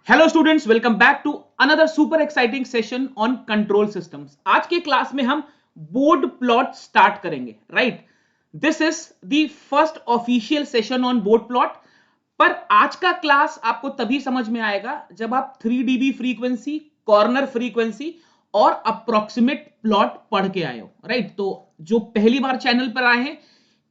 Hello students, welcome back to another super exciting session on control systems. आज के class में हम Bode plot start करेंगे। Right, this is the first official session on Bode plot. पर आज का class आपको तभी समझ में आएगा जब आप 3 dB फ्रीक्वेंसी, कॉर्नर फ्रीक्वेंसी और अप्रोक्सीमेट प्लॉट पढ़ के आए हो। राइट, तो जो पहली बार चैनल पर आए हैं,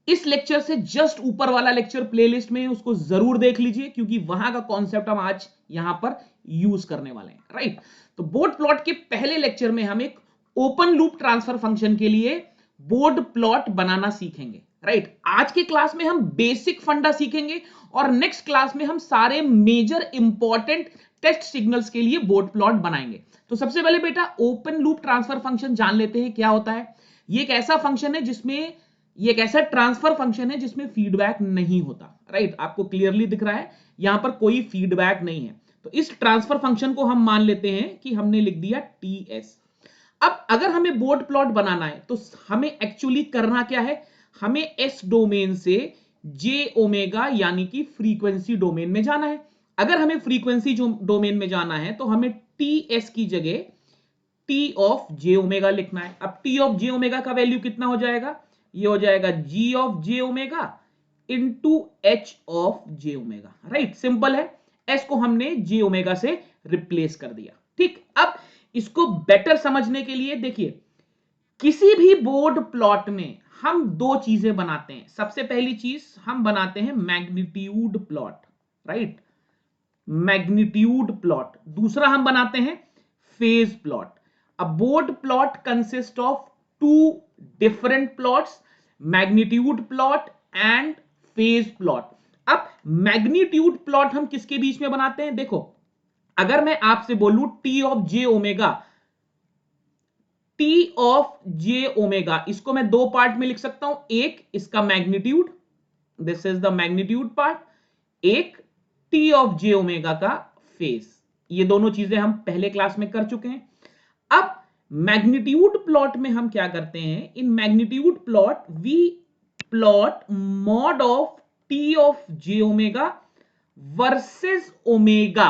इस लेक्चर से जस्ट ऊपर वाला लेक्चर प्लेलिस्ट में उसको जरूर देख लीजिए, क्योंकि वहां का कॉन्सेप्ट हम आज यहां पर यूज करने वाले हैं। राइट, तो बोर्ड प्लॉट के पहले लेक्चर में हम एक ओपन लूप ट्रांसफर फंक्शन के लिए बोर्ड प्लॉट बनाना सीखेंगे। राइट, आज के क्लास में हम बेसिक फंडा सीखेंगे और नेक्स्ट क्लास में हम सारे मेजर इंपॉर्टेंट टेस्ट सिग्नल्स के लिए बोर्ड प्लॉट बनाएंगे। तो सबसे पहले बेटा ओपन लूप ट्रांसफर फंक्शन जान लेते हैं क्या होता है। ये एक ऐसा फंक्शन है जिसमें ये एक ऐसा ट्रांसफर फंक्शन है जिसमें फीडबैक नहीं होता। राइट, आपको क्लियरली दिख रहा है यहां पर कोई फीडबैक नहीं है। तो इस ट्रांसफर फंक्शन को हम मान लेते हैं कि हमने लिख दिया ts। अब अगर हमें बोर्ड प्लॉट बनाना है तो हमें एक्चुअली करना क्या है, हमें एस डोमेन से जे ओमेगा यानी कि फ्रीक्वेंसी डोमेन में जाना है। अगर हमें फ्रीक्वेंसी डोमेन में जाना है तो हमें ts की जगह टी ऑफ जे ओमेगा लिखना है। अब टी ऑफ जे ओमेगा का वैल्यू कितना हो जाएगा, ये हो जाएगा G of J omega into H of J omega. Right, simple है, एस को हमने जे ओमेगा से रिप्लेस कर दिया। ठीक, अब इसको बेटर समझने के लिए देखिए, किसी भी बोर्ड प्लॉट में हम दो चीजें बनाते हैं। सबसे पहली चीज हम बनाते हैं magnitude plot. Right, magnitude plot. दूसरा हम बनाते हैं phase plot. A Bode plot consist of two different plots, magnitude plot and phase plot. अब मैग्नीट्यूड प्लॉट हम किसके बीच में बनाते हैं, देखो अगर मैं आपसे बोलूं T of J omega, T of J omega, इसको मैं दो पार्ट में लिख सकता हूं। एक इसका magnitude, this is the magnitude part, एक टी ऑफ जे ओमेगा का फेज। ये दोनों चीजें हम पहले क्लास में कर चुके हैं। अब मैग्नीट्यूड प्लॉट में हम क्या करते हैं, in magnitude plot we plot mod of T of J omega versus omega.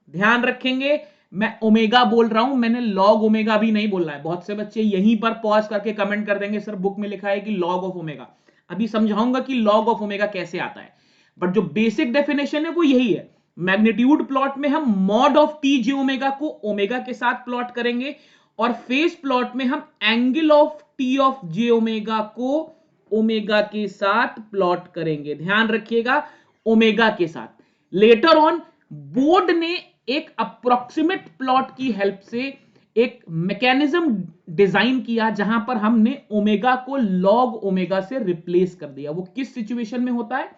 ध्यान रखेंगे, मैं ओमेगा बोल रहा हूं, मैंने लॉग ओमेगा भी नहीं बोल रहा है। बहुत से बच्चे यहीं पर पॉज करके कमेंट कर देंगे सर बुक में लिखा है कि लॉग ऑफ ओमेगा। अभी समझाऊंगा कि लॉग ऑफ ओमेगा कैसे आता है, बट जो बेसिक डेफिनेशन है वो यही है। मैग्नीट्यूड प्लॉट में हम mod of T J omega को ओमेगा के साथ प्लॉट करेंगे और फेज प्लॉट में हम angle of T of J omega को ओमेगा के साथ प्लॉट करेंगे। ध्यान रखिएगा, ओमेगा के साथ। लेटर ऑन बोर्ड ने एक अप्रोक्सीमेट प्लॉट की हेल्प से एक मैकेनिज्म डिजाइन किया जहां पर हमने ओमेगा को लॉग ओमेगा से रिप्लेस कर दिया। वो किस सिचुएशन में होता है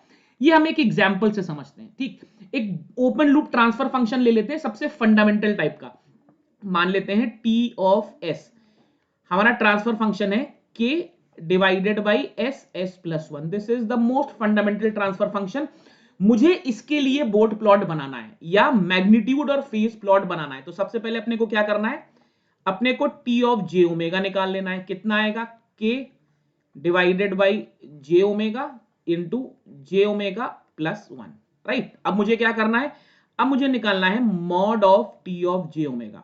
ये हम एक एग्जांपल से समझते हैं। ठीक, एक ओपन लूप ट्रांसफर फंक्शन ले लेते हैं, सबसे फंडामेंटल टाइप का मान लेते हैं टी ऑफ एस। हमारा ट्रांसफर फंक्शन है के divided by S, S plus one. This is the most fundamental transfer function. मुझे इसके लिए बोर्ड प्लॉट बनाना है या मैग्नीट्यूड और फेज प्लॉट बनाना है, तो सबसे पहले अपने को क्या करना है, अपने को टी ऑफ जे ओमेगा निकाल लेना है। कितना आएगा, K divided by J omega into J omega plus one. Right, अब मुझे क्या करना है, अब मुझे निकालना है mod of T of J omega.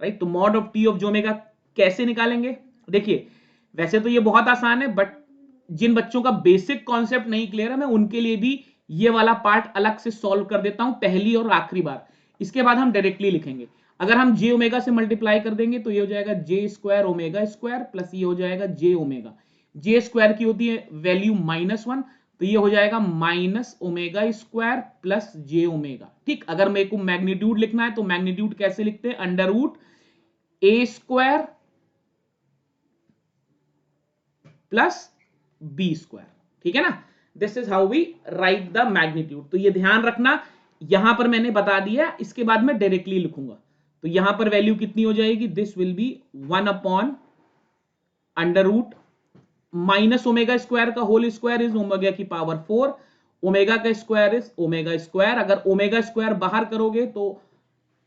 Right, तो mod of T of J omega कैसे निकालेंगे, देखिए वैसे तो ये बहुत आसान है, बट जिन बच्चों का बेसिक कॉन्सेप्ट नहीं क्लियर है मैं उनके लिए भी ये वाला पार्ट अलग से सॉल्व कर देता हूं पहली और आखिरी बार। इसके बाद हम डायरेक्टली लिखेंगे। अगर हम जे ओमेगा से मल्टीप्लाई कर देंगे तो ये हो जाएगा J square omega square plus ये हो जाएगा जे ओमेगा। जे स्क्वायर की होती है वैल्यू -1, तो ये हो जाएगा माइनस ओमेगा स्क्वायर प्लस जे ओमेगा। ठीक, अगर मेरे को मैग्नीट्यूड लिखना है तो मैग्नीट्यूड कैसे लिखते हैं, under root A square plus B square. ठीक है ना, this is how we write the magnitude. तो ये ध्यान रखना, यहां पर मैंने बता दिया, इसके बाद मैं डायरेक्टली लिखूंगा। तो यहां पर वैल्यू कितनी हो जाएगी, this will be 1 upon under root minus omega square का होल स्क्वायर इज ओमेगा की पावर 4, ओमेगा का स्क्वायर इज ओमेगा स्क्वायर। अगर ओमेगा स्क्वायर बाहर करोगे तो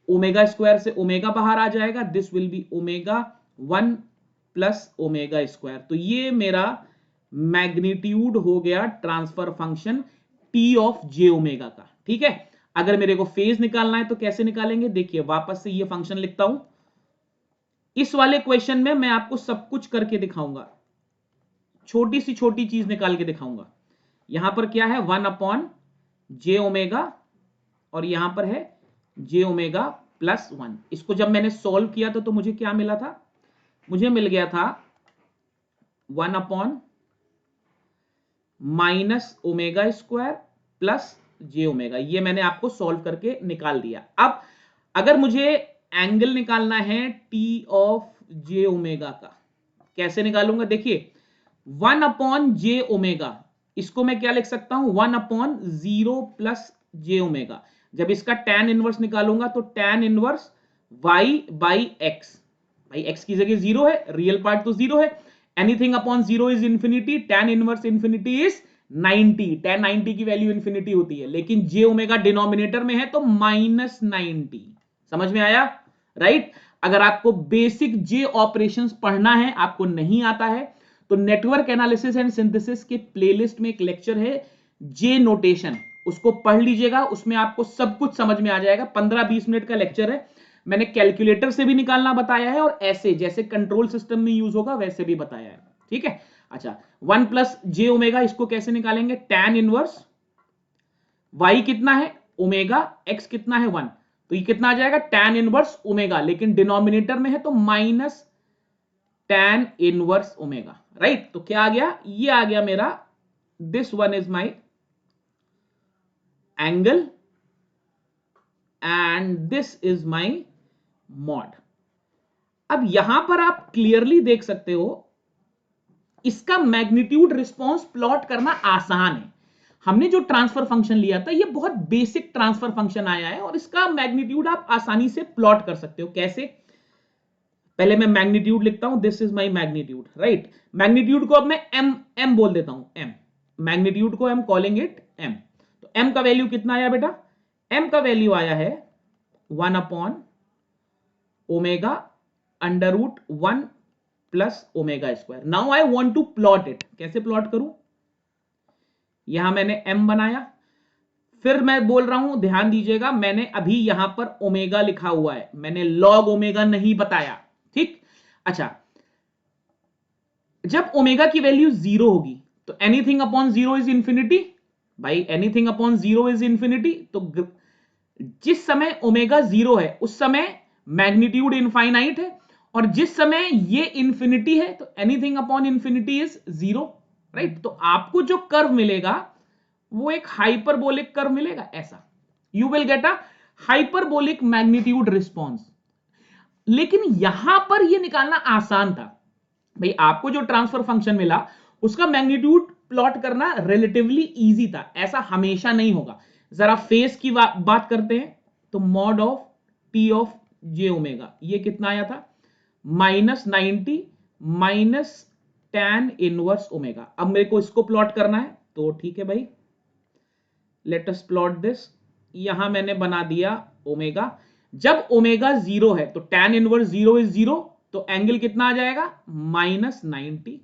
ओमेगा स्क्वायर से ओमेगा बाहर आ जाएगा, this will B omega 1 plus omega square. तो ये मेरा मैग्नीट्यूड हो गया transfer function T of J omega का। ठीक है, अगर मेरे को फेज निकालना है तो कैसे निकालेंगे, देखिए वापस से ये फंक्शन लिखता हूं। इस वाले क्वेश्चन में मैं आपको सब कुछ करके दिखाऊंगा, छोटी सी छोटी चीज निकाल के दिखाऊंगा। यहां पर क्या है, 1/j ω, और यहां पर है j ω+1। इसको जब मैंने सॉल्व किया था तो मुझे क्या मिला था, मुझे मिल गया था 1/-ω² + j ω। ये मैंने आपको सॉल्व करके निकाल दिया। अब अगर मुझे एंगल निकालना है t ऑफ j ω का, कैसे निकालूंगा, देखिए 1/j ω, इसको मैं क्या लिख सकता हूं, 1/0 + j ω। जब इसका tan इनवर्स निकालूंगा तो tan इनवर्स y/x, भाई x की जगह 0 है, रियल पार्ट तो 0 है, anything upon 0 is infinity, tan inverse infinity is 90, tan 90 की वैल्यू इंफिनिटी होती है, लेकिन j ω डिनोमिनेटर में है तो -90। समझ में आया, राइट। अगर आपको बेसिक j ऑपरेशंस पढ़ना है, आपको नहीं आता है, तो नेटवर्क एनालिसिस एंड सिंथेसिस के प्लेलिस्ट में एक लेक्चर है जे नोटेशन, उसको पढ़ लीजिएगा, उसमें आपको सब कुछ समझ में आ जाएगा। 15-20 मिनट का लेक्चर है, मैंने कैलकुलेटर से भी निकालना बताया है और ऐसे जैसे कंट्रोल सिस्टम में यूज होगा वैसे भी बताया है, ठीक है। अच्छा, 1 + j ω, इसको कैसे निकालेंगे, tan इनवर्स y कितना है ओमेगा, x कितना है 1, तो ये कितना आ जाएगा, tan इनवर्स ओमेगा, लेकिन डिनोमिनेटर में है तो minus tan inverse omega, right. तो क्या आ गया, ये आ गया मेरा, this one is my angle and this is my mod. अब यहां पर आप क्लियरली देख सकते हो, इसका मैग्नीट्यूड रिस्पॉन्स प्लॉट करना आसान है। हमने जो ट्रांसफर फंक्शन लिया था, ये बहुत बेसिक ट्रांसफर फंक्शन आया है और इसका मैग्नीट्यूड आप आसानी से प्लॉट कर सकते हो। कैसे, पहले मैं मैग्नीट्यूड लिखता हूं, this is my magnitude, right. Magnitude को अब मैं m बोल देता हूं, m, मैग्नीट्यूड को हम कॉलिंग इट m। तो m का वैल्यू कितना आया बेटा, m का वैल्यू आया है 1/ω √1 + ω²। Now I want to plot it, कैसे प्लॉट करूं, यहां मैंने m बनाया, फिर मैं बोल रहा हूं, ध्यान दीजिएगा, मैंने अभी यहां पर ओमेगा लिखा हुआ है, मैंने लॉग ओमेगा नहीं बताया, ठीक। अच्छा, जब ओमेगा की वैल्यू 0 होगी तो एनीथिंग अपॉन 0 इज इंफिनिटी, भाई एनीथिंग अपॉन 0 इज इंफिनिटी, तो जिस समय ओमेगा 0 है उस समय मैग्नीट्यूड इनफाइनाइट है, और जिस समय ये इंफिनिटी है तो anything upon infinity is 0, right. तो आपको जो कर्व मिलेगा वो एक हाइपरबोलिक कर्व मिलेगा, ऐसा you will get a hyperbolic magnitude response. लेकिन यहां पर यह निकालना आसान था, भाई आपको जो ट्रांसफर फंक्शन मिला उसका मैग्नीट्यूड प्लॉट करना रिलेटिवली इजी था, ऐसा हमेशा नहीं होगा। जरा फेस की बात करते हैं, तो mod of T of J omega, ये कितना आया था, -90 माइनस tan इनवर्स ओमेगा। अब मेरे को इसको प्लॉट करना है, तो ठीक है भाई, लेट अस प्लॉट दिस। यहां मैंने बना दिया ओमेगा, जब ओमेगा 0 है तो tan इनवर्स 0 इज 0, तो एंगल कितना आ जाएगा, -90।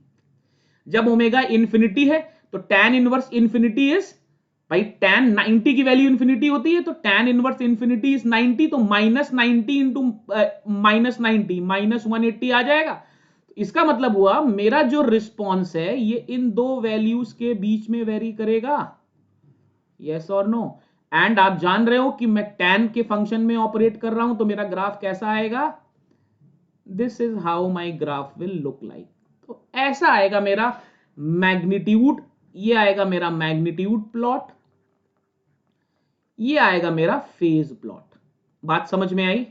जब ओमेगा इंफिनिटी है तो tan इनवर्स इंफिनिटी इज, भाई tan 90 की वैल्यू इंफिनिटी होती है तो tan इनवर्स इंफिनिटी इज 90, तो -90 इंटू -90 -180 आ जाएगा। इसका मतलब हुआ मेरा जो रिस्पॉन्स है ये इन दो वैल्यूज के बीच में वेरी करेगा, यस और नो। एंड आप जान रहे हो कि मैं tan के फंक्शन में ऑपरेट कर रहा हूं, तो मेरा ग्राफ कैसा आएगा, this is how my graph will look like. तो ऐसा आएगा मेरा मैग्नीट्यूड, ये आएगा मेरा मैग्नीट्यूड प्लॉट, ये आएगा मेरा फेज प्लॉट। बात समझ में आई,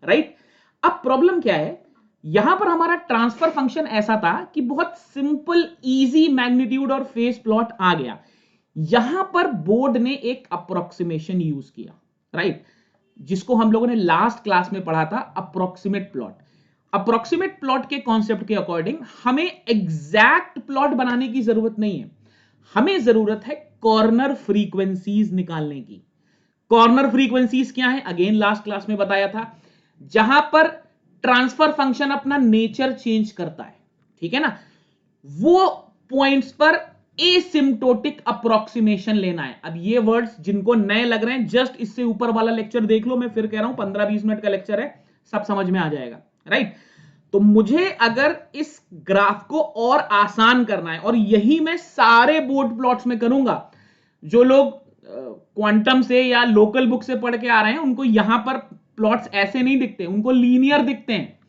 राइट। अब प्रॉब्लम क्या है, यहां पर हमारा ट्रांसफर फंक्शन ऐसा था कि बहुत सिंपल इजी मैग्नीट्यूड और फेज प्लॉट आ गया। यहां पर बोर्ड ने एक अप्रोक्सीमेशन यूज किया, राइट, जिसको हम लोगों ने लास्ट क्लास में पढ़ा था, अप्रोक्सीमेट प्लॉट। अप्रोक्सीमेट प्लॉट के कॉन्सेप्ट के अकॉर्डिंग हमें एग्जैक्ट प्लॉट बनाने की जरूरत नहीं है, हमें जरूरत है कॉर्नर फ्रीक्वेंसीज निकालने की। कॉर्नर फ्रीक्वेंसीज क्या है, अगेन लास्ट क्लास में बताया था, जहां पर ट्रांसफर फंक्शन अपना नेचर चेंज करता है, ठीक है ना, वो पॉइंट्स पर एसिम्प्टोटिक अप्रोक्सीमेशन लेना है। अब ये वर्ड्स जिनको नए लग रहे हैं, जस्ट इससे ऊपर वाला लेक्चर देख लो, मैं फिर कह रहा हूं 15-20 मिनट का लेक्चर है, सब समझ में आ जाएगा, राइट। तो मुझे अगर इस ग्राफ को और आसान करना है, और यही मैं सारे बोर्ड प्लॉट्स में करूंगा, जो लोग क्वांटम से या लोकल बुक से पढ़ के आ रहे हैं उनको यहां पर प्लॉट्स ऐसे नहीं दिखते, उनको लीनियर दिखते हैं,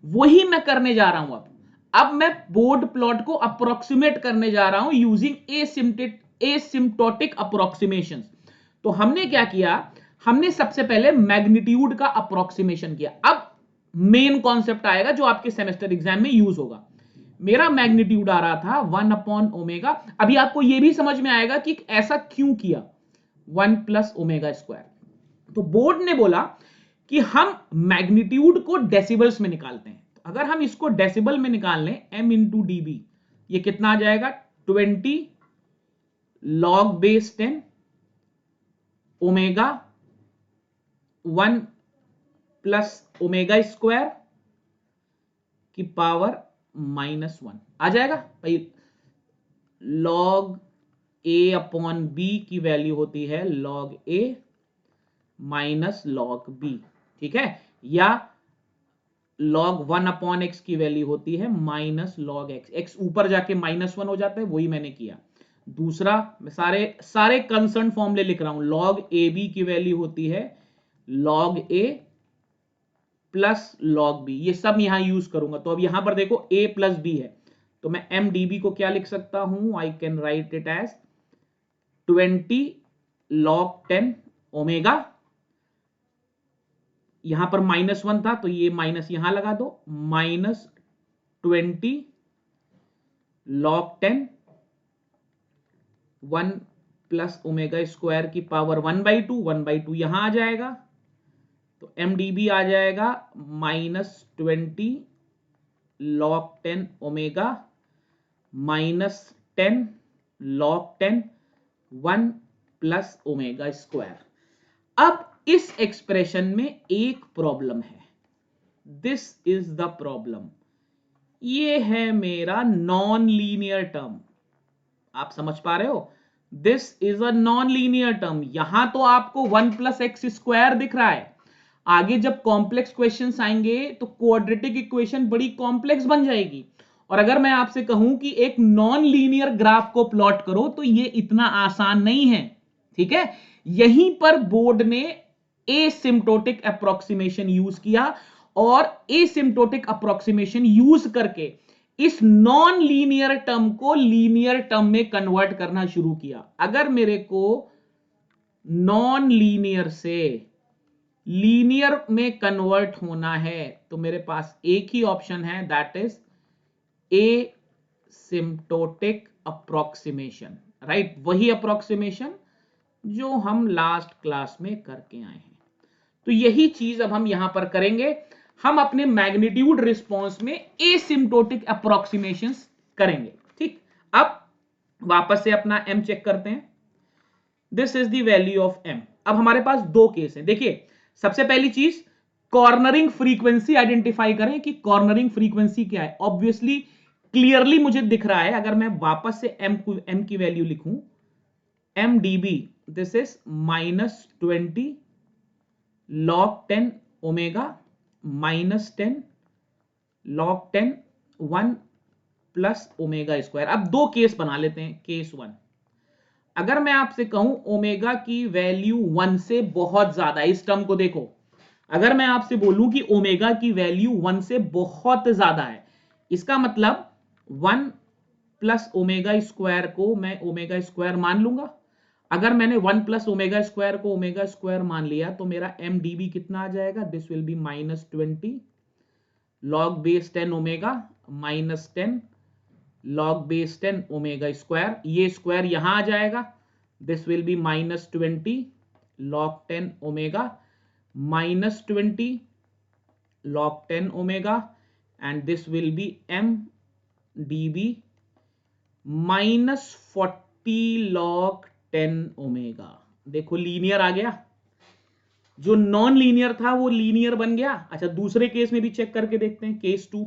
वही मैं करने जा रहा हूं। अब मैं बोर्ड प्लॉट को अप्रोक्सीमेट करने जा रहा हूं यूजिंग एसिम्प्टोटिक अप्रोक्सीमेशन। तो हमने क्या किया, हमने सबसे पहले मैग्नीट्यूड का अप्रोक्सीमेशन किया। अब मेन कॉन्सेप्ट आएगा जो आपके सेमेस्टर एग्जाम में यूज होगा। मेरा मैग्नीट्यूड आ रहा था 1/ओमेगा। अभी आपको यह भी समझ में आएगा कि ऐसा क्यों किया, 1+ओमेगा²। तो बोर्ड ने बोला कि हम मैग्नीट्यूड को डेसिबल्स में निकालते हैं। तो अगर हम इसको डेसिबल में निकाल लें, m इंटू dB, ये कितना आ जाएगा, 20 log⁻10 ओमेगा 1+ओमेगा² की पावर -1 आ जाएगा भाई। log a/b की वैल्यू होती है log a minus log b, ठीक है, या log 1/x की वैल्यू होती है माइनस log x। x ऊपर जाके -1 हो जाता है, वही मैंने किया। दूसरा, मैं सारे कंसर्न फॉर्मूले लिख रहा हूं। log ab की वैल्यू होती है log a plus log b, ये सब यहां यूज करूंगा। तो अब यहां पर देखो a प्लस b है, तो मैं mdb को क्या लिख सकता हूं, I can write it as 20 log10 omega, यहां पर -1 था तो ये माइनस यहां लगा दो, -20 log10 1+ओमेगा² की पावर 1/2, 1/2 यहां आ जाएगा। तो mdb आ जाएगा -20 log10 ओमेगा -10 log10 1+ओमेगा²। अब इस एक्सप्रेशन में एक प्रॉब्लम है, दिस इज द प्रॉब्लम। ये है मेरा नॉन लीनियर टर्म, आप समझ पा रहे हो, this is a non linear term. यहां तो आपको 1+x² दिख रहा है, आगे जब कॉम्प्लेक्स क्वेश्चंस आएंगे तो क्वाड्रेटिक इक्वेशन बड़ी कॉम्प्लेक्स बन जाएगी। और अगर मैं आपसे कहूं कि एक नॉन लीनियर ग्राफ को प्लॉट करो तो ये इतना आसान नहीं है, ठीक है। यहीं पर बोर्ड ने एसिम्प्टोटिक अप्रोक्सीमेशन यूज किया, और एसिम्प्टोटिक अप्रोक्सीमेशन यूज करके इस नॉन लीनियर टर्म को लीनियर टर्म में कन्वर्ट करना शुरू किया। अगर मेरे को नॉन लीनियर से लीनियर में कन्वर्ट होना है तो मेरे पास एक ही ऑप्शन है, that is asymptotic approximation, right. वही अप्रोक्सीमेशन जो हम लास्ट क्लास में करके आए हैं। तो यही चीज अब हम यहां पर करेंगे, हम अपने मैग्नीट्यूड रिस्पांस में एसिम्प्टोटिक अप्रोक्सीमेशंस करेंगे, ठीक। अब वापस से अपना m चेक करते हैं, this is the value of m। अब हमारे पास दो केस हैं, देखिए सबसे पहली चीज कॉर्नरिंग फ्रीक्वेंसी आइडेंटिफाई करें कि कॉर्नरिंग फ्रीक्वेंसी क्या है। ऑब्वियसली क्लियरली मुझे दिख रहा है, अगर मैं वापस से m की वैल्यू लिखूं, mdb this is -20 log10 omega -10 log10 1+ओमेगा²। अब दो केस बना लेते हैं। केस 1, अगर मैं आपसे कहूं ओमेगा की वैल्यू 1 से बहुत ज्यादा है, इस टर्म को देखो, अगर मैं आपसे बोलूं कि ओमेगा की वैल्यू 1 से बहुत ज्यादा है, इसका मतलब 1+ओमेगा² को मैं ओमेगा² मान लूंगा। अगर मैंने 1+ओमेगा² को ओमेगा² मान लिया तो मेरा mdb कितना आ जाएगा, this will B -20 log⁻10 omega -10 log⁻10 ओमेगा²। ये स्क्वायर यहां आ जाएगा, this will B -20 log10 omega -20 log10 omega, and this will B mdb -40 log10 omega. देखो लीनियर आ गया, जो नॉन लीनियर था वो लीनियर बन गया। अच्छा, दूसरे केस में भी चेक करके देखते हैं, केस 2।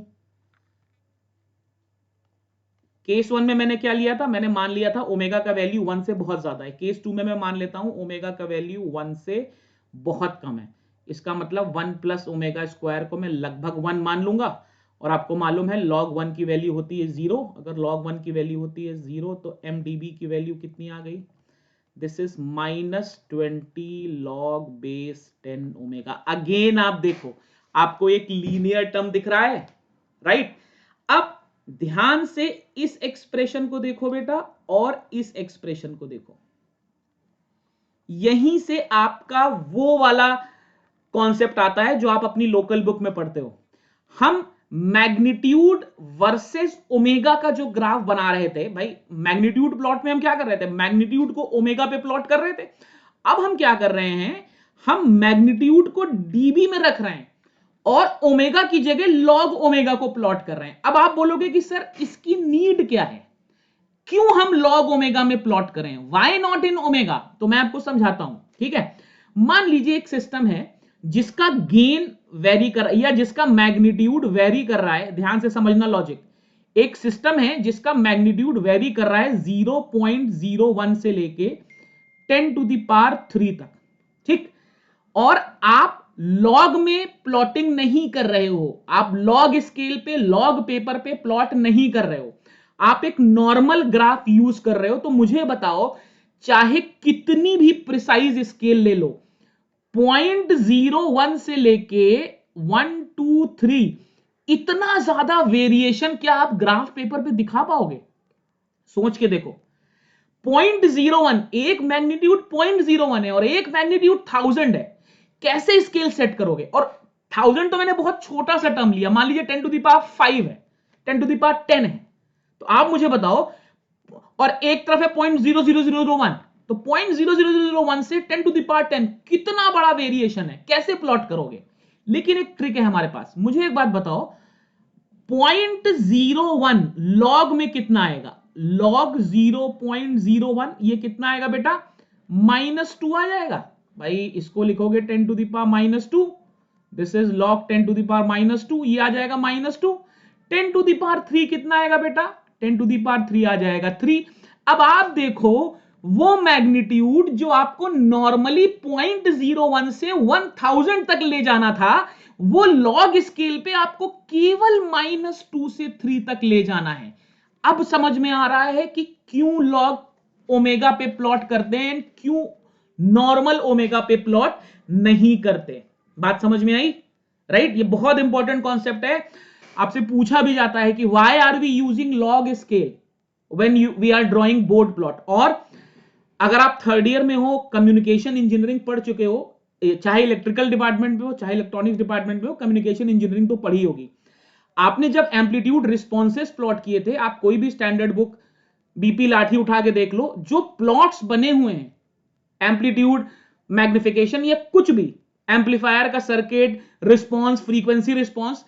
केस 1 में मैंने क्या लिया था, मैंने मान लिया था ओमेगा का वैल्यू 1 से बहुत ज्यादा है। केस 2 में मैं मान लेता हूं ओमेगा का वैल्यू 1 से बहुत कम है। इसका मतलब 1 प्लस ओमेगा स्क्वायर को मैं लगभग 1 मान लूंगा, और आपको मालूम है log 1 की वैल्यू होती है 0। अगर log 1 की वैल्यू होती है 0 तो mdb की वैल्यू कितनी आ गई, this is -20 log base 10 omega. Again आप देखो, आपको एक लीनियर टर्म दिख रहा है, राइट। अब ध्यान से इस एक्सप्रेशन को देखो बेटा, और इस एक्सप्रेशन को देखो। यहीं से आपका वो वाला कॉन्सेप्ट आता है जो आप अपनी लोकल बुक में पढ़ते हो। हम मैग्नीट्यूड वर्सेस ओमेगा का जो ग्राफ बना रहे थे भाई, मैग्नीट्यूड प्लॉट में हम क्या कर रहे थे, मैग्नीट्यूड को ओमेगा पे प्लॉट कर रहे थे। अब हम क्या कर रहे हैं, हम मैग्नीट्यूड को डीबी में रख रहे हैं और ओमेगा की जगह लॉग ओमेगा को प्लॉट कर रहे हैं। अब आप बोलोगे कि सर इसकी नीड क्या है, क्यों हम लॉग ओमेगा में प्लॉट करें, व्हाई नॉट इन ओमेगा। तो मैं आपको समझाता हूं, ठीक है। मान लीजिए एक सिस्टम है जिसका गेन वेरी कर, या जिसका मैग्नीट्यूड वेरी कर रहा है, ध्यान से समझना लॉजिक। एक सिस्टम है जिसका मैग्नीट्यूड वेरी कर रहा है 0.01 से लेके 10 टू द पावर 3 तक, ठीक। और आप लॉग में प्लॉटिंग नहीं कर रहे हो, आप लॉग स्केल पे, लॉग पेपर पे प्लॉट नहीं कर रहे हो, आप एक नॉर्मल ग्राफ यूज कर रहे हो। तो मुझे बताओ, चाहे कितनी भी प्रिसाइज स्केल ले लो, 0.01 से लेके 1 2 3, इतना ज्यादा वेरिएशन क्या आप ग्राफ पेपर पे दिखा पाओगे? सोच के देखो। 0.01, एक मैग्नीट्यूड 0.01 है और एक मैग्नीट्यूड 1000 है, कैसे स्केल सेट करोगे? और 1000 तो मैंने बहुत छोटा सा टर्म लिया, मान लीजिए 10 टू द पावर 5 है, 10 टू द पावर 10 है। तो आप मुझे बताओ, और एक तरफ है 0.00001, तो 0.00001 से 10 टू द पावर 10, कितना बड़ा वेरिएशन है, कैसे प्लॉट करोगे? लेकिन एक ट्रिक है हमारे पास। मुझे एक बात बताओ, 0.01 लॉग में कितना आएगा? लॉग 0.01 ये कितना आएगा बेटा? -2 आ जाएगा। भाई इसको लिखोगे 10 to the power -2, this is log 10 to the power -2, ये आ जाएगा -2। 10 टू द पावर 3 कितना आएगा बेटा? 10 टू द पावर 3 आ जाएगा 3। अब आप देखो, वो मैग्नीट्यूड जो आपको नॉर्मली 0.01 से 1000 तक ले जाना था, वो लॉग स्केल पे आपको केवल -2 से 3 तक ले जाना है। अब समझ में आ रहा है कि क्यों लॉग ओमेगा पे प्लॉट करते हैं, क्यों नॉर्मल ओमेगा पे प्लॉट नहीं करते। बात समझ में आई, राइट? ये बहुत इंपॉर्टेंट कॉन्सेप्ट है। आपसे पूछा भी जाता है कि why are we using log scale when we are drawing Bode plot. और अगर आप थर्ड ईयर में हो, कम्युनिकेशन इंजीनियरिंग पढ़ चुके हो, चाहे इलेक्ट्रिकल डिपार्टमेंट में हो चाहे इलेक्ट्रॉनिक्स डिपार्टमेंट में हो, कम्युनिकेशन इंजीनियरिंग तो पढ़ी होगी। आपने जब एम्पलीट्यूड रिस्पॉन्सेस प्लॉट किए थे, आप कोई भी स्टैंडर्ड बुक बीपी लाठी उठा के देख लो, जो प्लॉट्स बने हुए हैं, एम्पलीट्यूड, मैग्निफिकेशन या कुछ भी, एम्पलीफायर का सर्किट, रिस्पॉन्स, फ्रीक्वेंसी रिस्पॉन्स,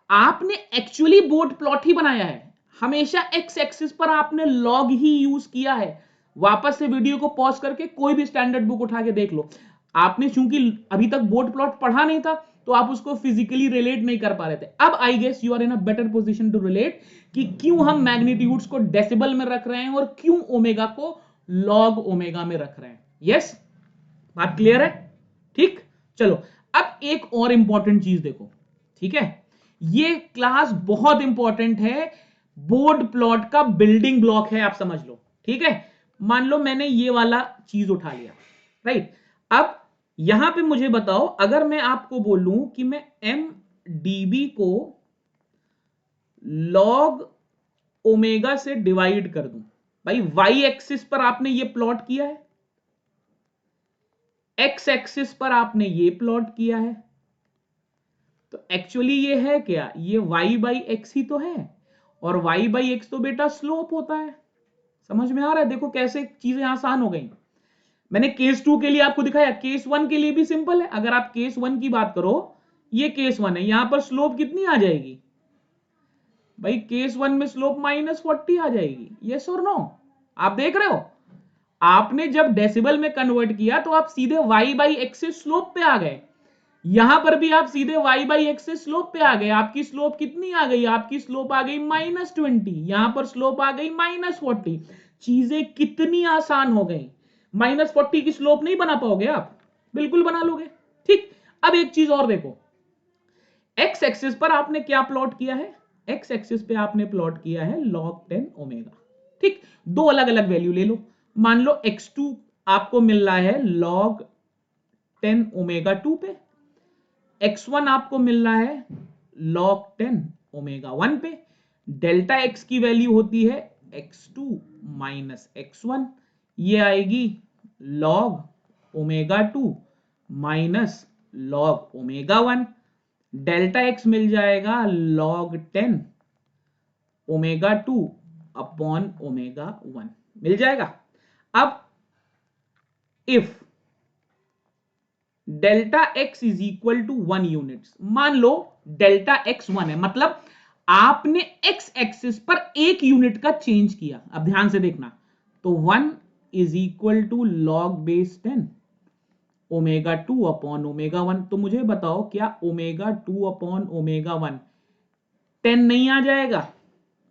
आपने एक्चुअली बोर्ड प्लॉट ही बनाया है। हमेशा एक्स एक्सिस पर आपने लॉग ही यूज किया है। वापस से वीडियो को पॉज करके कोई भी स्टैंडर्ड बुक उठा के देख लो। आपने चूंकि अभी तक बोर्ड प्लॉट पढ़ा नहीं था, तो आप उसको फिजिकली रिलेट नहीं कर पा रहे थे। अब I guess you are in a better position to relate कि क्यों हम मैग्नीट्यूड्स को डेसिबल में रख रहे हैं और क्यों ओमेगा को लॉग ओमेगा में रख रहे हैं। यस, बात क्लियर है? ठीक, चलो अब एक और इंपॉर्टेंट चीज देखो, ठीक है। ये क्लास बहुत इंपॉर्टेंट है, बोर्ड प्लॉट का बिल्डिंग ब्लॉक है, आप समझ लो, ठीक है। मान लो मैंने ये वाला चीज उठा लिया, राइट। अब यहां पे मुझे बताओ, अगर मैं आपको बोलूं कि मैं mdb को log ओमेगा से डिवाइड कर दूं, भाई y एक्सिस पर आपने ये प्लॉट किया है, x एक्सिस पर आपने ये प्लॉट किया है, तो एक्चुअली ये है क्या? ये y बाई एक्स ही तो है, और y बाई एक्स तो बेटा स्लोप होता है। समझ में आ रहा है? देखो कैसे चीजें आसान हो गई। मैंने केस 2 के लिए आपको दिखाया, केस 1 के लिए भी सिंपल है। अगर आप केस 1 की बात करो, ये केस 1 है, यहां पर स्लोप कितनी आ जाएगी भाई? केस 1 में स्लोप -40 आ जाएगी। यस और नो? आप देख रहे हो, आपने जब डेसिबल में कन्वर्ट किया तो आप सीधे y बाई एक्स से स्लोप पे आ गए। यहां पर भी आप सीधे y बाई एक्स से स्लोप पे आ गए। आपकी स्लोप कितनी आ गई? आपकी स्लोप आ गई -20। यहां पर स्लोप आ गई -40। चीजें कितनी आसान हो गई। -40 की स्लोप नहीं बना पाओगे आप? बिल्कुल बना लोगे। ठीक, अब एक चीज और देखो, एक्स एक्सिस पर आपने क्या प्लॉट किया है? एक्स एक्सिस पे आपने प्लॉट किया है log 10 ओमेगा। ठीक, दो अलग अलग वैल्यू ले लो। मान लो x2 आपको मिल रहा है log 10 ओमेगा 2 पे, x1 आपको मिल रहा है log 10 ओमेगा 1 पे। डेल्टा x की वैल्यू होती है x2 माइनस x1, ये आएगी log omega 2 minus log omega 1। Delta x मिल जाएगा log 10 ओमेगा 2 अपॉन ओमेगा 1 मिल जाएगा। अब if delta x is equal to 1 units, मान लो डेल्टा x 1 है, मतलब आपने x एक्सिस पर 1 यूनिट का चेंज किया। अब ध्यान से देखना, तो 1 is equal to log base 10 omega 2 upon omega 1। तो मुझे बताओ, क्या ओमेगा 2 अपॉन ओमेगा 1 10 नहीं आ जाएगा?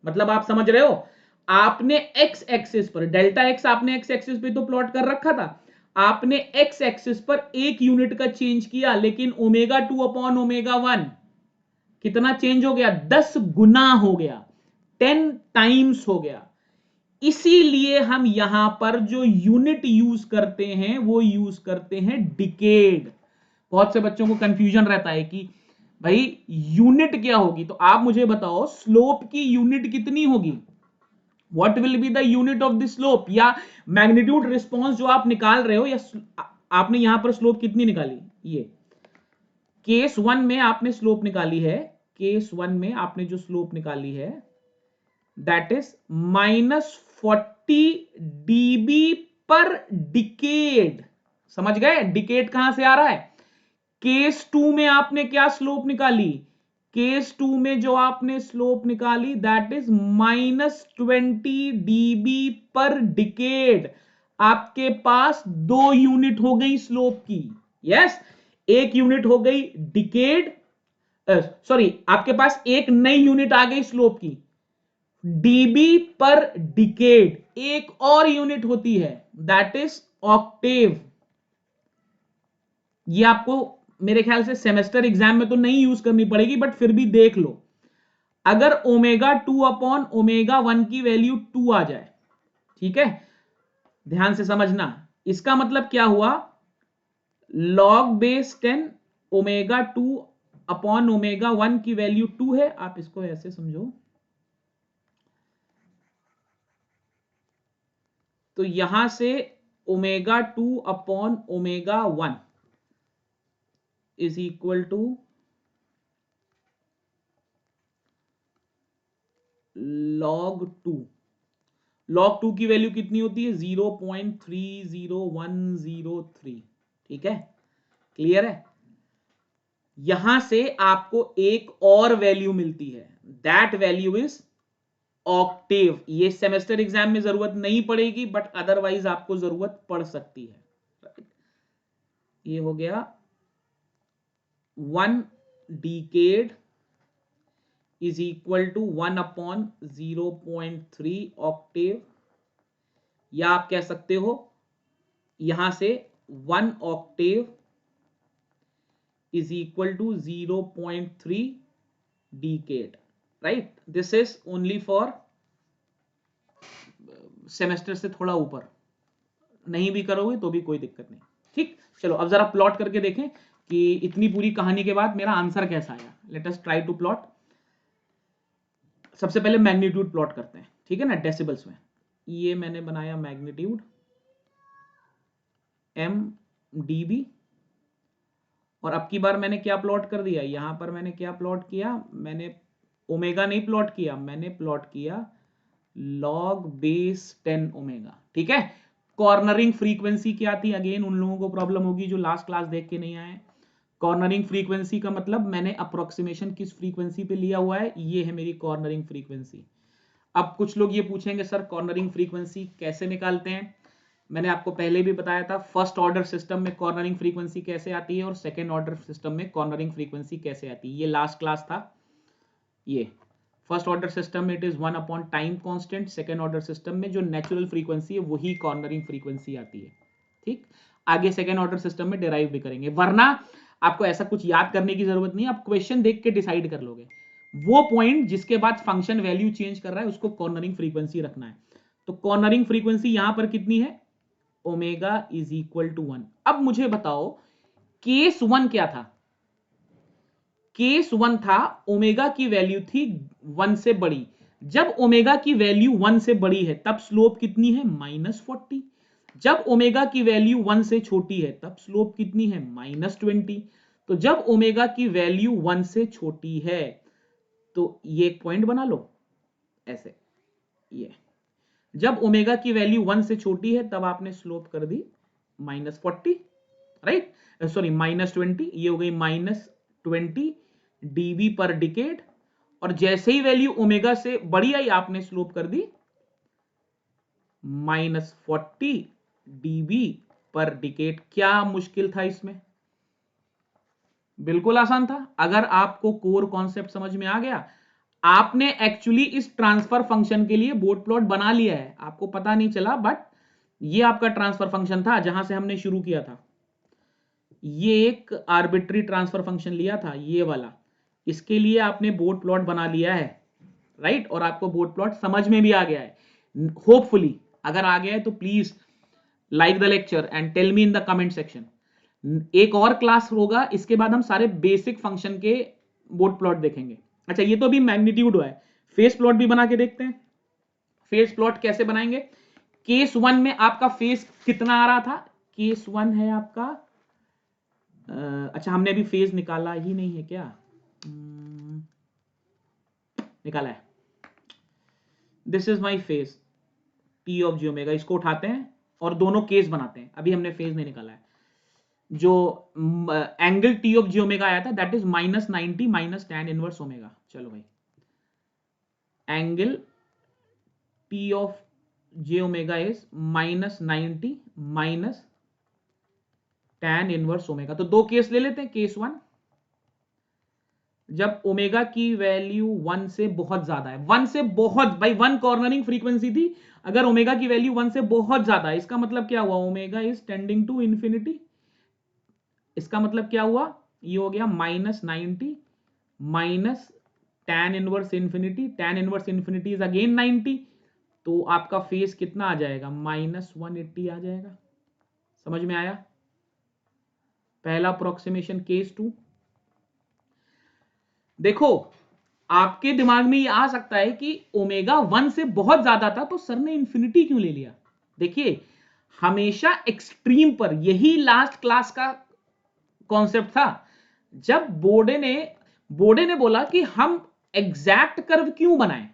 मतलब आप समझ रहे हो, आपने x एक्सिस पर डेल्टा x, आपने x एक्सिस पे तो प्लॉट कर रखा था, आपने x एक्सिस पर 1 यूनिट का चेंज किया, लेकिन ओमेगा 2 अपॉन ओमेगा 1 कितना चेंज हो गया? 10 गुना हो गया, 10 टाइम्स हो गया। इसीलिए हम यहां पर जो यूनिट यूज करते हैं वो यूज करते हैं डिकेड। बहुत से बच्चों को कंफ्यूजन रहता है कि भाई यूनिट क्या होगी, तो आप मुझे बताओ स्लोप की यूनिट कितनी होगी? What will be the unit of the slope, या मैग्नीट्यूड रिस्पॉन्स जो आप निकाल रहे हो, या आपने यहां पर स्लोप कितनी निकाली? ये केस 1 में आपने स्लोप निकाली है, केस 1 में आपने जो स्लोप निकाली है दैट इज -40 dB पर डिकेड। समझ गए डिकेड कहां से आ रहा है? केस 2 में आपने क्या स्लोप निकाली? केस 2 में जो आपने स्लोप निकाली दैट इज -20 dB पर डिकेड। आपके पास 2 यूनिट हो गई स्लोप की। यस, एक यूनिट हो गई डिकेड, सॉरी, आपके पास एक नई यूनिट आ गई स्लोप की, dB पर डिकेड। एक और यूनिट होती है दैट इज ऑक्टेव। ये आपको मेरे ख्याल से सेमेस्टर एग्जाम में तो नहीं यूज करनी पड़ेगी, बट फिर भी देख लो, अगर ओमेगा 2 अपॉन ओमेगा 1 की वैल्यू 2 आ जाए, ठीक है, ध्यान से समझना, इसका मतलब क्या हुआ? log base 10 omega 2 upon omega 1 की वैल्यू 2 है। आप इसको ऐसे समझो, तो यहां से omega 2 upon omega 1 is equal to log 2। log 2 की वैल्यू कितनी होती है? 0.30103। ठीक है, क्लियर है? यहां से आपको एक और वैल्यू मिलती है, दैट वैल्यू इज ऑक्टेव। ये सेमेस्टर एग्जाम में जरूरत नहीं पड़ेगी, बट अदरवाइज आपको जरूरत पड़ सकती है। ये हो गया 1 decade is equal to 1 upon 0.3 octave, या आप कह सकते हो यहां से 1 octave is equal to 0.3 decade. Right, this is only for semester से थोड़ा ऊपर, नहीं भी करोगे तो भी कोई दिक्कत नहीं। ठीक, चलो अब जरा प्लॉट करके देखें कि इतनी पूरी कहानी के बाद मेरा आंसर कैसा आया। Let us try to plot. सबसे पहले मैग्नीट्यूड प्लॉट करते हैं, ठीक है ना, डेसिबल्स में। ये मैंने बनाया मैग्नीट्यूड MdB, और अब की बार मैंने क्या प्लॉट कर दिया, यहां पर मैंने क्या प्लॉट किया? मैंने ओमेगा नहीं प्लॉट किया, मैंने प्लॉट किया log बेस 10 ओमेगा। ठीक है, कॉर्नरिंग फ्रीक्वेंसी क्या थी? अगेन उन लोगों को प्रॉब्लम होगी जो लास्ट क्लास देख के नहीं आए। कॉर्नरिंग फ्रीक्वेंसी का मतलब मैंने अप्रोक्सीमेशन किस फ्रीक्वेंसी पे लिया हुआ है, ये है मेरी कॉर्नरिंग फ्रीक्वेंसी। अब कुछ लोग ये पूछेंगे सर कॉर्नरिंग फ्रीक्वेंसी कैसे निकालते हैं? मैंने आपको पहले भी बताया था फर्स्ट ऑर्डर सिस्टम में कॉर्नरिंग फ्रीक्वेंसी कैसे आती है और सेकेंड ऑर्डर सिस्टम में कॉर्नरिंग फ्रीक्वेंसी कैसे आती है। ये लास्ट क्लास था। ये फर्स्ट ऑर्डर सिस्टम में it is 1 upon time constant, second order system में जो नेचुरल फ्रीक्वेंसी है वही कॉर्नरिंग फ्रीक्वेंसी आती है। ठीक, आगे सेकेंड ऑर्डर सिस्टम में डिराइव भी करेंगे, वरना आपको ऐसा कुछ याद करने की जरूरत नहीं, आप क्वेश्चन देख के डिसाइड कर लोगे। वो पॉइंट जिसके बाद फंक्शन वैल्यू चेंज कर रहा है उसको कॉर्नरिंग फ्रीक्वेंसी रखना है। तो कॉर्नरिंग फ्रीक्वेंसी यहां पर कितनी है, ओमेगा इज इक्वल टू 1। अब मुझे बताओ केस 1 क्या था। केस 1 था ओमेगा की वैल्यू थी 1 से बड़ी। जब ओमेगा की वैल्यू 1 से बड़ी है तब स्लोप कितनी है, -40। जब ओमेगा की वैल्यू 1 से छोटी है तब स्लोप कितनी है, -20। तो जब ओमेगा की वैल्यू 1 से छोटी है तो ये एक पॉइंट बना लो ऐसे, ये जब ओमेगा की वैल्यू 1 से छोटी है तब आपने स्लोप कर दी -40, राइट, सॉरी -20, ये हो गई -20 डीबी पर डिकेड। और जैसे ही वैल्यू ओमेगा से बड़ी आई आपने स्लोप कर दी -40 डीबी पर डिकेड। क्या मुश्किल था इसमें, बिल्कुल आसान था। अगर आपको कोर कॉन्सेप्ट समझ में आ गया, आपने एक्चुअली इस ट्रांसफर फंक्शन के लिए बोर्ड प्लॉट बना लिया है, आपको पता नहीं चला, बट ये आपका ट्रांसफर फंक्शन था जहां से हमने शुरू किया था। ये एक आर्बिट्री ट्रांसफर फंक्शन लिया था, ये वाला, इसके लिए आपने बोर्ड प्लॉट बना लिया है, राइट, और आपको बोर्ड प्लॉट समझ में भी आ गया है होपफुली। अगर आ गया है तो please like the lecture and tell me in the comment section. एक और क्लास होगा, इसके बाद हम सारे बेसिक फंक्शन के बोर्ड प्लॉट देखेंगे। अच्छा, ये तो अभी मैग्नीट्यूड हुआ है, फेस प्लॉट भी बना के देखते हैं। फेस प्लॉट कैसे बनाएंगे। केस 1 में आपका फेस कितना आ रहा था, केस 1 है आपका अच्छा, हमने अभी फेज निकाला ही नहीं है क्या, निकाला है। This is my phase T of G omega, इसको उठाते हैं और दोनों केस बनाते हैं। अभी हमने फेज नहीं निकाला है। जो angle T of G omega आया था that is -90 minus tan inverse omega. चलो भाई, angle T of J omega is -90 minus tan inverse omega. तो दो केस ले लेते हैं। केस 1, जब ओमेगा की वैल्यू 1 से बहुत ज्यादा है, 1 से बहुत, भाई 1 कॉर्नरिंग फ्रीक्वेंसी थी, अगर ओमेगा की वैल्यू 1 से बहुत ज्यादा है इसका मतलब क्या हुआ, omega is tending to infinity. इसका मतलब क्या हुआ, ये हो गया -90 minus tan inverse infinity, tan inverse infinity is again 90, तो आपका फेस कितना आ जाएगा, -180 आ जाएगा। समझ में आया पहला अप्रोक्सीमेशन। केस 2, देखो आपके दिमाग में ये आ सकता है कि ओमेगा 1 से बहुत ज्यादा था तो सर ने इंफिनिटी क्यों ले लिया। देखिए, हमेशा एक्सट्रीम पर, यही लास्ट क्लास का कॉन्सेप्ट था। जब बोर्डे ने बोला कि हम एग्जैक्ट कर्व क्यों बनाएं,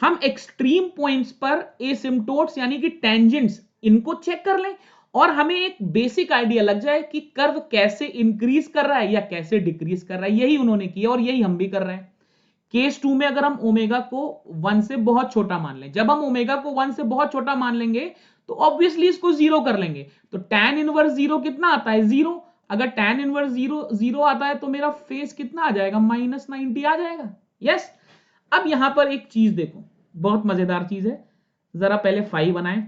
हम एक्सट्रीम पॉइंट्स पर एसिम्प्टोट्स यानी कि टेंजेंट्स इनको चेक कर लें और हमें एक बेसिक आइडिया लग जाए कि कर्व कैसे इंक्रीज कर रहा है या कैसे डिक्रीज कर रहा है। यही उन्होंने किया और यही हम भी कर रहे हैं। केस 2 में अगर हम ओमेगा को 1 से बहुत छोटा मान लें, जब हम ओमेगा को 1 से बहुत छोटा मान लेंगे तो ऑब्वियसली इसको जीरो कर लेंगे। तो tan इनवर्स जीरो कितना आता है, जीरो। अगर tan इनवर्स जीरो आता है तो मेरा फेस कितना आ जाएगा, -90 आ जाएगा। यस। अब यहां पर एक चीज देखो, बहुत मजेदार चीज है। जरा पहले फाई बनाएं।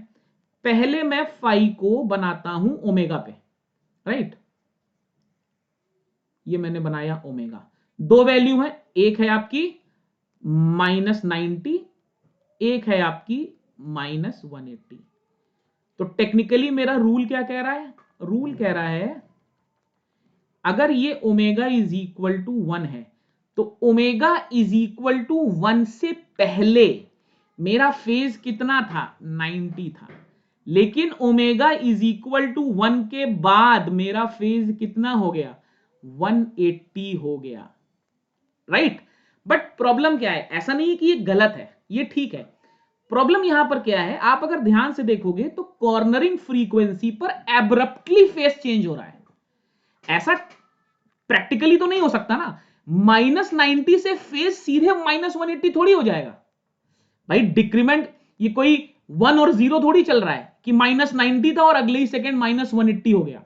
पहले मैं फाई को बनाता हूं ओमेगा पे, राइट। ये मैंने बनाया ओमेगा, दो वैल्यू है, एक है आपकी -90, एक है आपकी -180। तो टेक्निकली मेरा रूल क्या कह रहा है, रूल कह रहा है अगर ये ओमेगा इज इक्वल टू 1 है तो ओमेगा इज इक्वल टू 1 से पहले मेरा फेज कितना था, 90 था। लेकिन ओमेगा इज इक्वल टू 1 के बाद मेरा फेज कितना हो गया, 180 हो गया, राइट। बट प्रॉब्लम क्या है, ऐसा नहीं है कि ये गलत है, ये ठीक है। प्रॉब्लम यहां पर क्या है, आप अगर ध्यान से देखोगे तो कॉर्नरिंग फ्रीक्वेंसी पर एब्रप्टली फेस चेंज हो रहा है। ऐसा प्रैक्टिकली तो नहीं हो सकता ना, -90 से फेज सीधे -180 थोड़ी हो जाएगा भाई। डिक्रीमेंट ये कोई 1 और 0 थोड़ी चल रहा है, कि -90 था और अगले ही सेकंड -180 हो गया।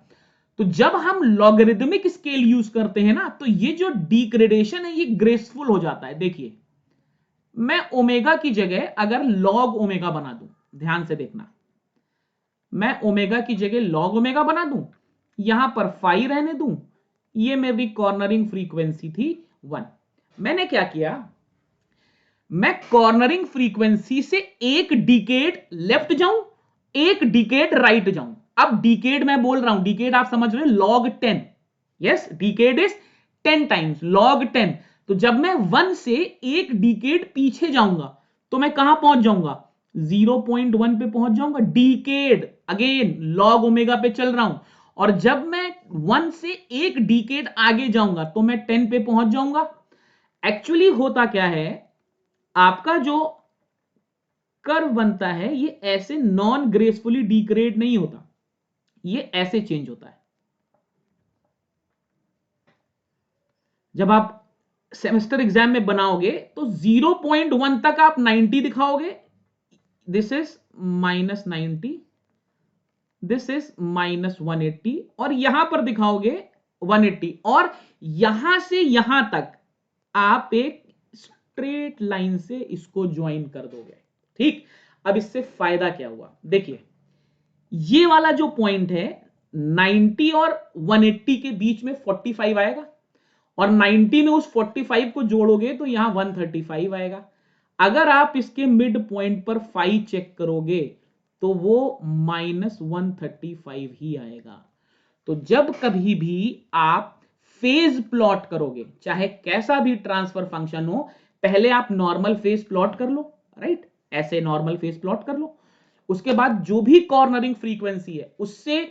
तो जब हम लॉगरिदमिक स्केल यूज करते हैं ना, तो ये जो डिग्रेडेशन है ये ग्रेसफुल हो जाता है। देखिए, मैं ओमेगा की जगह अगर लॉग ओमेगा बना दूं, ध्यान से देखना, मैं ओमेगा की जगह लॉग ओमेगा बना दूं, यहां पर फाई रहने दूं, ये मेरी कॉर्नरिंग फ्रीक्वेंसी थी 1। मैंने क्या किया, मैं कॉर्नरिंग फ्रीक्वेंसी से एक डिकेड लेफ्ट जाऊं, एक डिकेड राइट जाऊं। अब डिकेड मैं बोल रहा हूं, डिकेड आप समझ रहे हो, log 10, yes, decade is 10 times log 10। तो जब मैं 1 से एक डिकेड पीछे जाऊंगा तो मैं कहां पहुंच जाऊंगा, 0.1 पे पहुंच जाऊंगा। डिकेड अगेन log ओमेगा पे चल रहा हूं, और जब मैं 1 से एक डिकेड आगे जाऊंगा तो मैं 10 पे पहुंच जाऊंगा। एक्चुअली होता क्या है, आपका जो कर्व बनता है ये ऐसे नॉन ग्रेसफुली डिग्रेड नहीं होता, ये ऐसे चेंज होता है। जब आप सेमेस्टर एग्जाम में बनाओगे तो 0.1 तक आप 90 दिखाओगे, दिस इज -90, दिस इज -180, और यहां पर दिखाओगे 180, और यहां से यहां तक आप एक स्ट्रेट लाइन से इसको ज्वाइन कर दोगे। ठीक, अब इससे फायदा क्या हुआ, देखिए, ये वाला जो पॉइंट है 90 और 180 के बीच में 45 आएगा, और 90 में उस 45 को जोड़ोगे तो यहां 135 आएगा। अगर आप इसके मिड पॉइंट पर फाई चेक करोगे तो वो -135 ही आएगा। तो जब कभी भी आप फेज प्लॉट करोगे, चाहे कैसा भी ट्रांसफर फंक्शन हो, पहले आप नॉर्मल फेज प्लॉट कर लो, राइट, ऐसे नॉर्मल फेज प्लॉट कर लो। उसके बाद जो भी कॉर्नरिंग फ्रीक्वेंसी है उससे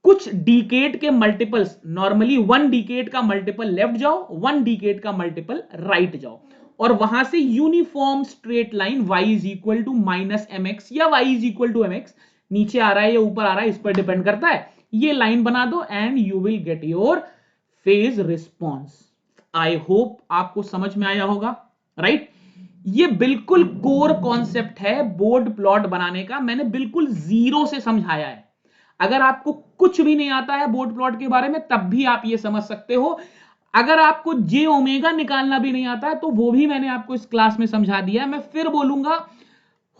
कुछ डिकेड के मल्टीपल्स, नॉर्मली 1 डिकेड का मल्टीपल लेफ्ट जाओ, 1 डिकेड का मल्टीपल राइट जाओ, और वहां से uniform straight line y is equal to -mx या y is equal to mx, नीचे आ रहा है या ऊपर आ रहा है इस पर डिपेंड करता है, ये लाइन बना दो and you will get your phase response. I hope आपको समझ में आया होगा, राइट। ये बिल्कुल कोर कॉन्सेप्ट है बोर्ड प्लॉट बनाने का, मैंने बिल्कुल जीरो से समझाया है। अगर आपको कुछ भी नहीं आता है बोर्ड प्लॉट के बारे में तब भी आप ये समझ सकते हो। अगर आपको जे ओमेगा निकालना भी नहीं आता है तो वो भी मैंने आपको इस क्लास में समझा दिया है। मैं फिर बोलूंगा,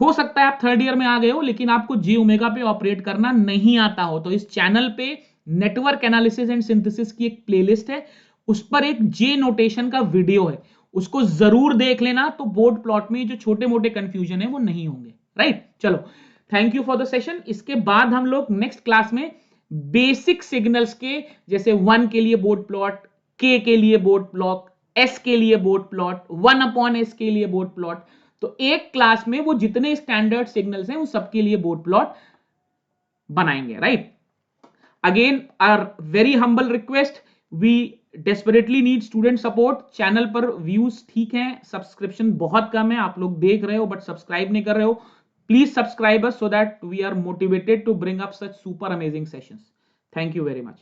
हो सकता है आप थर्ड ईयर में आ गए हो लेकिन आपको जे ओमेगा पे ऑपरेट करना नहीं आता हो, तो इस चैनल पे नेटवर्क एनालिसिस एंड सिंथेसिस की एक प्लेलिस्ट है, उस पर एक जे नोटेशन का वीडियो है, उसको जरूर देख लेना। तो बोर्ड प्लॉट में जो छोटे मोटे कंफ्यूजन है वो नहीं होंगे, राइट। चलो, thank you for the session. इसके बाद हम लोग नेक्स्ट क्लास में बेसिक सिग्नल्स के, जैसे 1 के लिए बोर्ड प्लॉट, के के लिए बोर्ड प्लॉट, एस के लिए बोर्ड प्लॉट, 1/s के लिए बोर्ड प्लॉट, तो एक क्लास में वो जितने स्टैंडर्ड सिग्नल्स हैं उन सबके लिए बोर्ड प्लॉट बनाएंगे, right. Again our very humble request, we desperately need student support. Channel पर व्यूज ठीक हैं, सब्सक्रिप्शन बहुत कम है, आप लोग देख रहे हो बट सब्सक्राइब नहीं कर रहे हो। Please subscribe us so that we are motivated to bring up such super amazing sessions. Thank you very much.